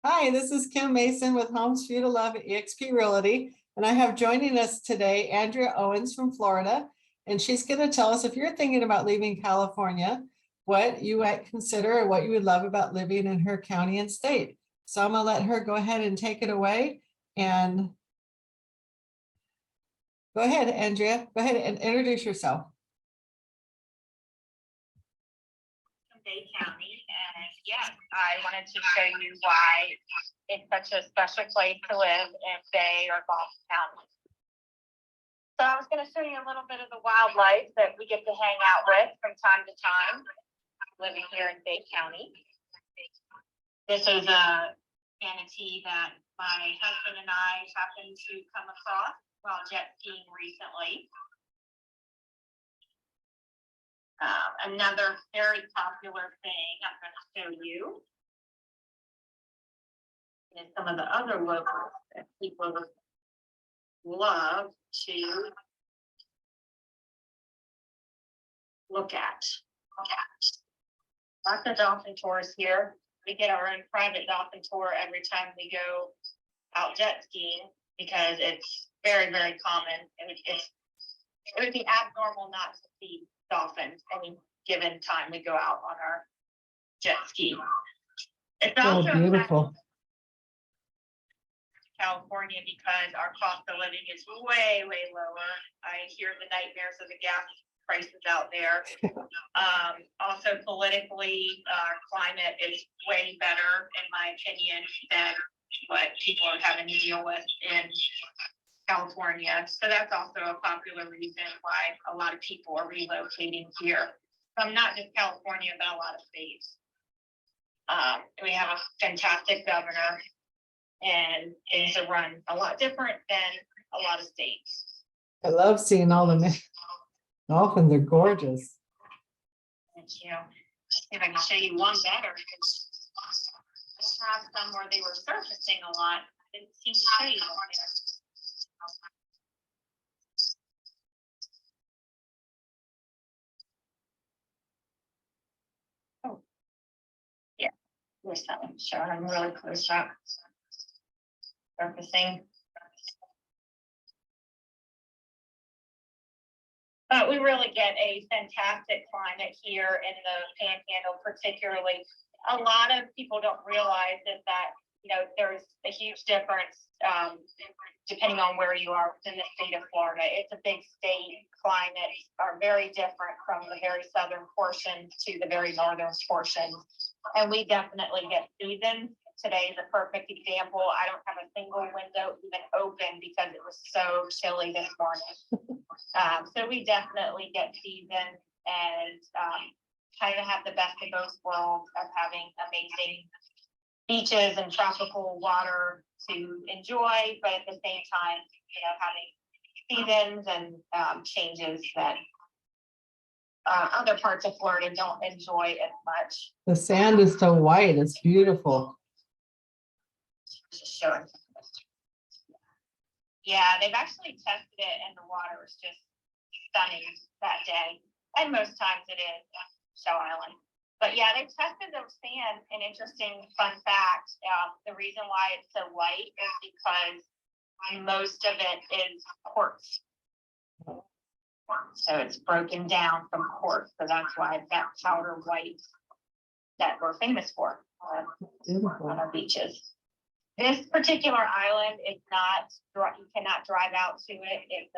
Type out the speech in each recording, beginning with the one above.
Hi, this is Kim Mason with Homes for You to Love at eXp Realty. And I have joining us today, Andrea Owens from Florida. And she's going to tell us if you're thinking about leaving California, what you might consider or what you would love about living in her county and state. So I'm going to let her go ahead and take it away. And go ahead, Andrea. Go ahead and introduce yourself. Bay County, and yes, I wanted to show you why it's such a special place to live in Bay or Dolphin County. So I was going to show you a little bit of the wildlife that we get to hang out with from time to time, living here in Bay County. This is a manatee that my husband and I happened to come across while jet skiing recently. Another very popular thing I'm going to show you is some of the other locals that people love to look at. Lots of dolphin tours here. We get our own private dolphin tour every time we go out jet skiing because it's very, very common. It would be abnormal not to see dolphins any given time we go out on our jet ski. It's also beautiful. California because our cost of living is way, way lower. I hear the nightmares of the gas prices out there. Also politically, our climate is way better, in my opinion, than what people are having to deal with in California. So that's also a popular reason why a lot of people are relocating here from not just California, but a lot of states. We have a fantastic governor, and things are run a lot different than a lot of states. I love seeing all the dolphins. They're gorgeous. And if I can show you one better, I have some where they were surfacing a lot. I didn't seem to show you one there. Oh, yeah, there's something showing them really close up. Surfacing. But we really get a fantastic climate here in the Panhandle, particularly. A lot of people don't realize is that, there's a huge difference depending on where you are within the state of Florida. It's a big state. Climates are very different from the very southern portion to the very northern portion. And we definitely get seasons. Today is a perfect example. I don't have a single window even open because it was so chilly this morning. So we definitely get seasons and kind of have the best of both worlds of having amazing beaches and tropical water to enjoy, but at the same time, having seasons and changes that other parts of Florida don't enjoy as much. The sand is so white. It's beautiful. Just showing. Yeah, they've actually tested it and the water was just stunning that day. And most times it is Shell Island. But yeah, they tested the sand. An interesting fun fact, the reason why it's so white is because most of it is quartz. So it's broken down from quartz. So that's why it's that powder white that we're famous for on our beaches. This particular island is not, you cannot drive out to it. It's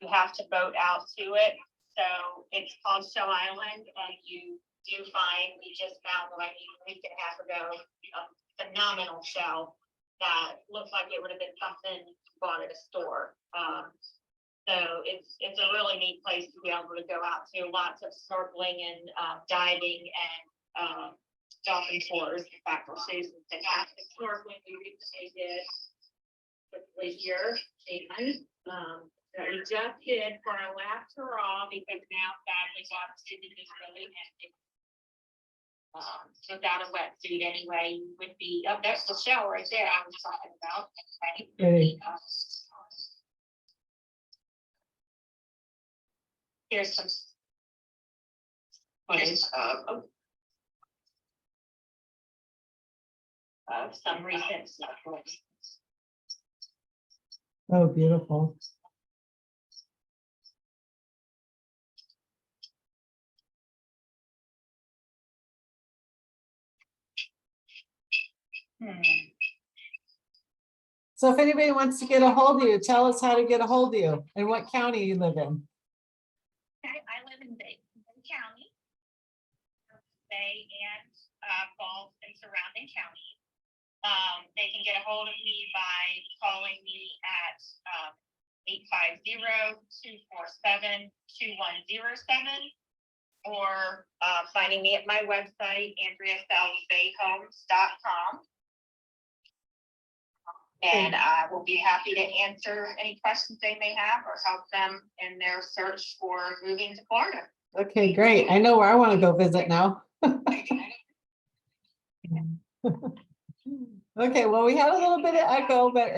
you have to boat out to it. So it's called Shell Island, and you do find, we just found like a week and a half ago, a phenomenal shell that looks like it would have been something you bought at a store. So it's a really neat place to be able to go out to. Lots of snorkeling and diving and dolphin tours. In fact, we'll show you some fantastic snorkeling we recently did quickly here. That we just did for our last hurrah because now sadly water sitting is really empty. Without a wetsuit anyway, you would be up. There's the shell right there I was talking about. Hey. Here's some footage of of some recent snowflakes. Oh, beautiful. So if anybody wants to get a hold of you, tell us how to get a hold of you and what county you live in. Okay, I live in Bay County, Bay and Falls and surrounding counties. They can get a hold of me by calling me at 850-247-2107 or finding me at my website, AndreaSalzBayHomes.com. And I will be happy to answer any questions they may have or help them in their search for moving to Florida. Okay, great. I know where I want to go visit now. Okay, well, we had a little bit of echo, but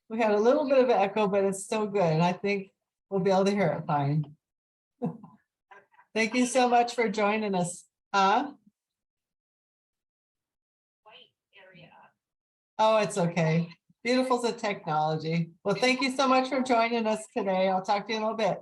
we had a little bit of echo, but it's still good. And I think we'll be able to hear it fine. Thank you so much for joining us. White area. Oh, it's okay. Beautiful's a technology. Well, thank you so much for joining us today. I'll talk to you in a little bit.